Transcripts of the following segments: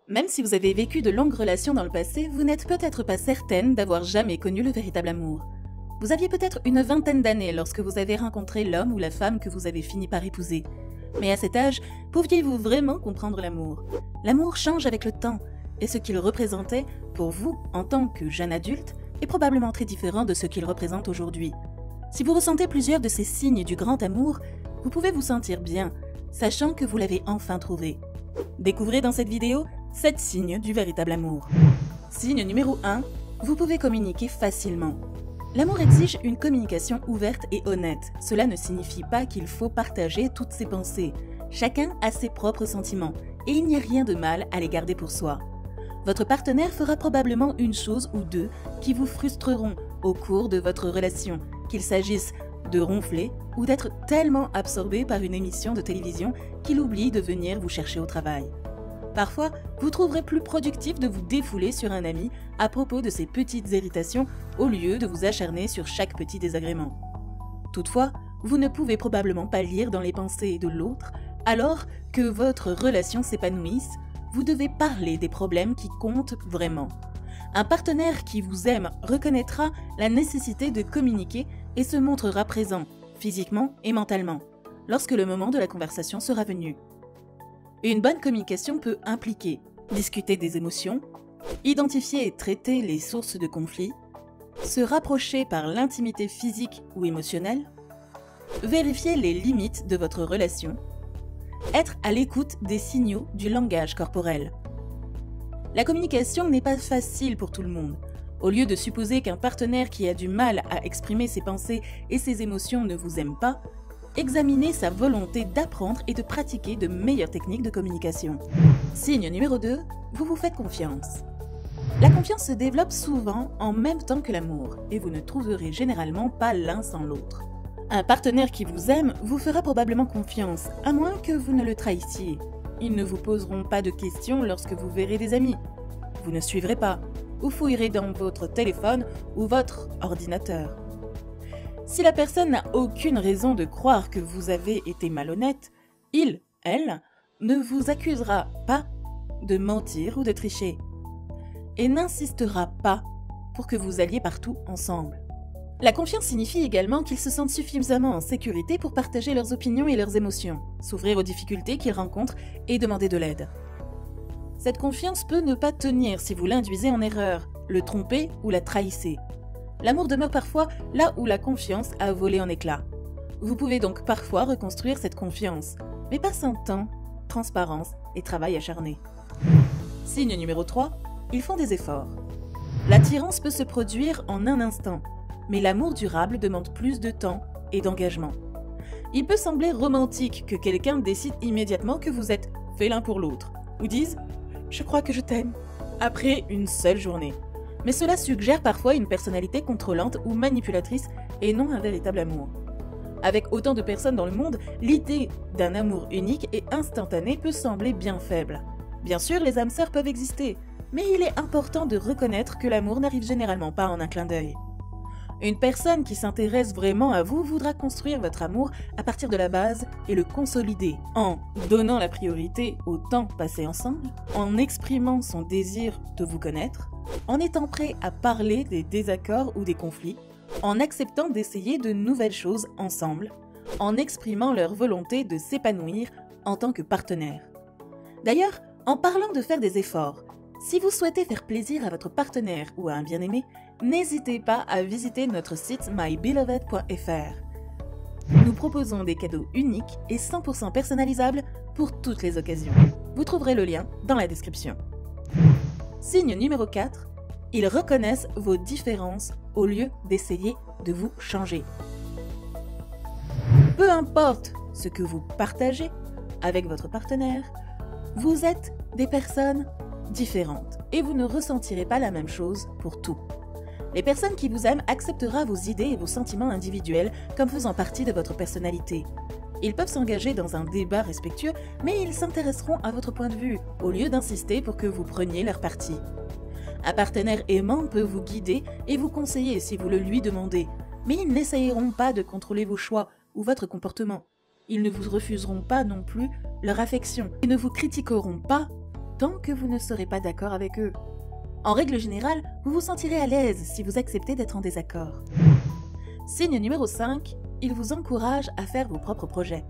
Même si vous avez vécu de longues relations dans le passé, vous n'êtes peut-être pas certaine d'avoir jamais connu le véritable amour. Vous aviez peut-être une vingtaine d'années lorsque vous avez rencontré l'homme ou la femme que vous avez fini par épouser. Mais à cet âge, pouviez-vous vraiment comprendre l'amour? L'amour change avec le temps, et ce qu'il représentait, pour vous, en tant que jeune adulte, est probablement très différent de ce qu'il représente aujourd'hui. Si vous ressentez plusieurs de ces signes du grand amour, vous pouvez vous sentir bien, sachant que vous l'avez enfin trouvé. Découvrez dans cette vidéo 7 signes du véritable amour. Signe numéro 1, vous pouvez communiquer facilement. L'amour exige une communication ouverte et honnête. Cela ne signifie pas qu'il faut partager toutes ses pensées. Chacun a ses propres sentiments, et il n'y a rien de mal à les garder pour soi. Votre partenaire fera probablement une chose ou deux qui vous frustreront au cours de votre relation, qu'il s'agisse de ronfler ou d'être tellement absorbé par une émission de télévision qu'il oublie de venir vous chercher au travail. Parfois, vous trouverez plus productif de vous défouler sur un ami à propos de ces petites irritations au lieu de vous acharner sur chaque petit désagrément. Toutefois, vous ne pouvez probablement pas lire dans les pensées de l'autre. Alors que votre relation s'épanouisse, vous devez parler des problèmes qui comptent vraiment. Un partenaire qui vous aime reconnaîtra la nécessité de communiquer et se montrera présent, physiquement et mentalement, lorsque le moment de la conversation sera venu. Une bonne communication peut impliquer discuter des émotions, identifier et traiter les sources de conflits, se rapprocher par l'intimité physique ou émotionnelle, vérifier les limites de votre relation, être à l'écoute des signaux du langage corporel. La communication n'est pas facile pour tout le monde. Au lieu de supposer qu'un partenaire qui a du mal à exprimer ses pensées et ses émotions ne vous aime pas, examinez sa volonté d'apprendre et de pratiquer de meilleures techniques de communication. Signe numéro 2, vous vous faites confiance. La confiance se développe souvent en même temps que l'amour, et vous ne trouverez généralement pas l'un sans l'autre. Un partenaire qui vous aime vous fera probablement confiance, à moins que vous ne le trahissiez. Ils ne vous poseront pas de questions lorsque vous verrez des amis. Vous ne suivrez pas, ou fouillerez dans votre téléphone ou votre ordinateur. Si la personne n'a aucune raison de croire que vous avez été malhonnête, il, elle, ne vous accusera pas de mentir ou de tricher, et n'insistera pas pour que vous alliez partout ensemble. La confiance signifie également qu'ils se sentent suffisamment en sécurité pour partager leurs opinions et leurs émotions, s'ouvrir aux difficultés qu'ils rencontrent et demander de l'aide. Cette confiance peut ne pas tenir si vous l'induisez en erreur, le trompez ou la trahissez. L'amour demeure parfois là où la confiance a volé en éclats. Vous pouvez donc parfois reconstruire cette confiance, mais pas sans temps, transparence et travail acharné. Signe numéro 3, ils font des efforts. L'attirance peut se produire en un instant, mais l'amour durable demande plus de temps et d'engagement. Il peut sembler romantique que quelqu'un décide immédiatement que vous êtes fait l'un pour l'autre, ou dise « je crois que je t'aime » après une seule journée. Mais cela suggère parfois une personnalité contrôlante ou manipulatrice et non un véritable amour. Avec autant de personnes dans le monde, l'idée d'un amour unique et instantané peut sembler bien faible. Bien sûr, les âmes sœurs peuvent exister, mais il est important de reconnaître que l'amour n'arrive généralement pas en un clin d'œil. Une personne qui s'intéresse vraiment à vous voudra construire votre amour à partir de la base et le consolider en donnant la priorité au temps passé ensemble, en exprimant son désir de vous connaître, en étant prêt à parler des désaccords ou des conflits, en acceptant d'essayer de nouvelles choses ensemble, en exprimant leur volonté de s'épanouir en tant que partenaire. D'ailleurs, en parlant de faire des efforts, si vous souhaitez faire plaisir à votre partenaire ou à un bien-aimé, n'hésitez pas à visiter notre site mybeloved.fr. Nous proposons des cadeaux uniques et 100% personnalisables pour toutes les occasions. Vous trouverez le lien dans la description. Signe numéro 4, ils reconnaissent vos différences au lieu d'essayer de vous changer. Peu importe ce que vous partagez avec votre partenaire, vous êtes des personnes différentes et vous ne ressentirez pas la même chose pour tout. Les personnes qui vous aiment accepteront vos idées et vos sentiments individuels comme faisant partie de votre personnalité. Ils peuvent s'engager dans un débat respectueux, mais ils s'intéresseront à votre point de vue, au lieu d'insister pour que vous preniez leur parti. Un partenaire aimant peut vous guider et vous conseiller si vous le lui demandez, mais ils n'essayeront pas de contrôler vos choix ou votre comportement. Ils ne vous refuseront pas non plus leur affection. Ils ne vous critiqueront pas tant que vous ne serez pas d'accord avec eux. En règle générale, vous vous sentirez à l'aise si vous acceptez d'être en désaccord. Signe numéro 5, il vous encourage à faire vos propres projets.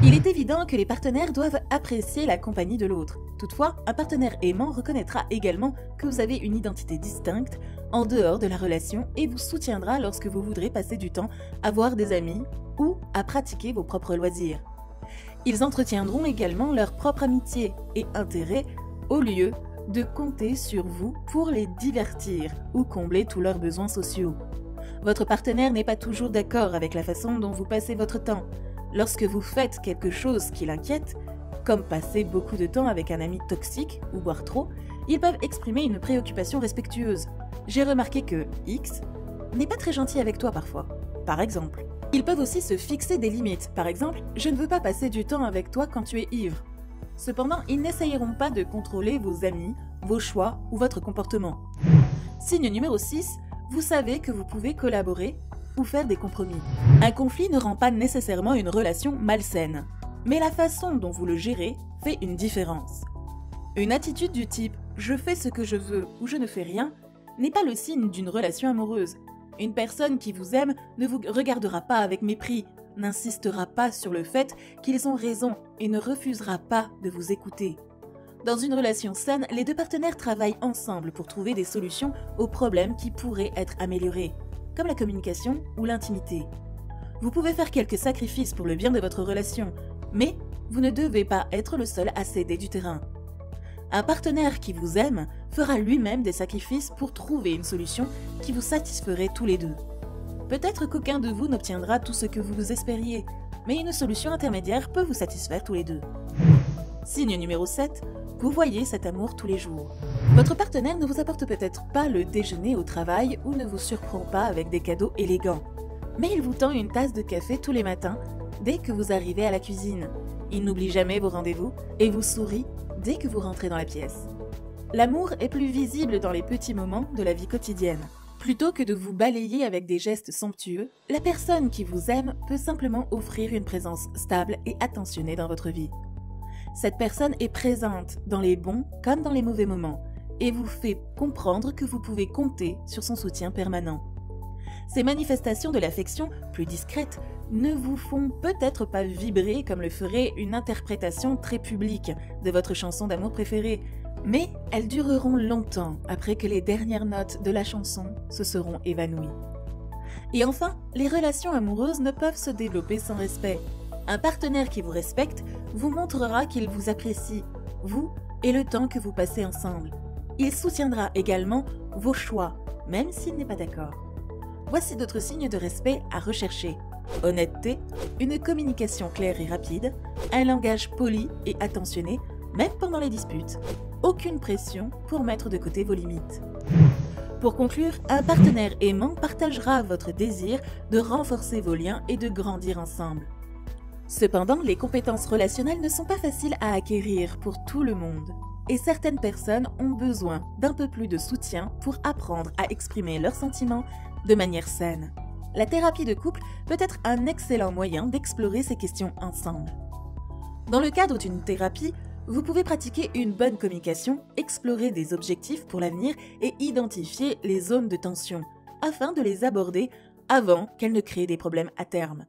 Il est évident que les partenaires doivent apprécier la compagnie de l'autre. Toutefois, un partenaire aimant reconnaîtra également que vous avez une identité distincte en dehors de la relation et vous soutiendra lorsque vous voudrez passer du temps à voir des amis ou à pratiquer vos propres loisirs. Ils entretiendront également leur propre amitié et intérêt au lieu de compter sur vous pour les divertir ou combler tous leurs besoins sociaux. Votre partenaire n'est pas toujours d'accord avec la façon dont vous passez votre temps. Lorsque vous faites quelque chose qui l'inquiète, comme passer beaucoup de temps avec un ami toxique ou boire trop, ils peuvent exprimer une préoccupation respectueuse. J'ai remarqué que X n'est pas très gentil avec toi parfois, par exemple. Ils peuvent aussi se fixer des limites. Par exemple, je ne veux pas passer du temps avec toi quand tu es ivre. Cependant, ils n'essayeront pas de contrôler vos amis, vos choix ou votre comportement. Signe numéro 6, vous savez que vous pouvez collaborer ou faire des compromis. Un conflit ne rend pas nécessairement une relation malsaine, mais la façon dont vous le gérez fait une différence. Une attitude du type « je fais ce que je veux » ou « je ne fais rien » n'est pas le signe d'une relation amoureuse. Une personne qui vous aime ne vous regardera pas avec mépris, n'insistera pas sur le fait qu'ils ont raison et ne refusera pas de vous écouter. Dans une relation saine, les deux partenaires travaillent ensemble pour trouver des solutions aux problèmes qui pourraient être améliorés, comme la communication ou l'intimité. Vous pouvez faire quelques sacrifices pour le bien de votre relation, mais vous ne devez pas être le seul à céder du terrain. Un partenaire qui vous aime fera lui-même des sacrifices pour trouver une solution qui vous satisferait tous les deux. Peut-être qu'aucun de vous n'obtiendra tout ce que vous espériez, mais une solution intermédiaire peut vous satisfaire tous les deux. Signe numéro 7, vous voyez cet amour tous les jours. Votre partenaire ne vous apporte peut-être pas le déjeuner au travail ou ne vous surprend pas avec des cadeaux élégants, mais il vous tend une tasse de café tous les matins dès que vous arrivez à la cuisine. Il n'oublie jamais vos rendez-vous et vous sourit dès que vous rentrez dans la pièce. L'amour est plus visible dans les petits moments de la vie quotidienne. Plutôt que de vous balayer avec des gestes somptueux, la personne qui vous aime peut simplement offrir une présence stable et attentionnée dans votre vie. Cette personne est présente dans les bons comme dans les mauvais moments et vous fait comprendre que vous pouvez compter sur son soutien permanent. Ces manifestations de l'affection, plus discrètes, ne vous font peut-être pas vibrer comme le ferait une interprétation très publique de votre chanson d'amour préférée, mais elles dureront longtemps après que les dernières notes de la chanson se seront évanouies. Et enfin, les relations amoureuses ne peuvent se développer sans respect. Un partenaire qui vous respecte vous montrera qu'il vous apprécie, vous et le temps que vous passez ensemble. Il soutiendra également vos choix, même s'il n'est pas d'accord. Voici d'autres signes de respect à rechercher. Honnêteté, une communication claire et rapide, un langage poli et attentionné, même pendant les disputes. Aucune pression pour mettre de côté vos limites. Pour conclure, un partenaire aimant partagera votre désir de renforcer vos liens et de grandir ensemble. Cependant, les compétences relationnelles ne sont pas faciles à acquérir pour tout le monde. Et certaines personnes ont besoin d'un peu plus de soutien pour apprendre à exprimer leurs sentiments de manière saine. La thérapie de couple peut être un excellent moyen d'explorer ces questions ensemble. Dans le cadre d'une thérapie, vous pouvez pratiquer une bonne communication, explorer des objectifs pour l'avenir et identifier les zones de tension afin de les aborder avant qu'elles ne créent des problèmes à terme.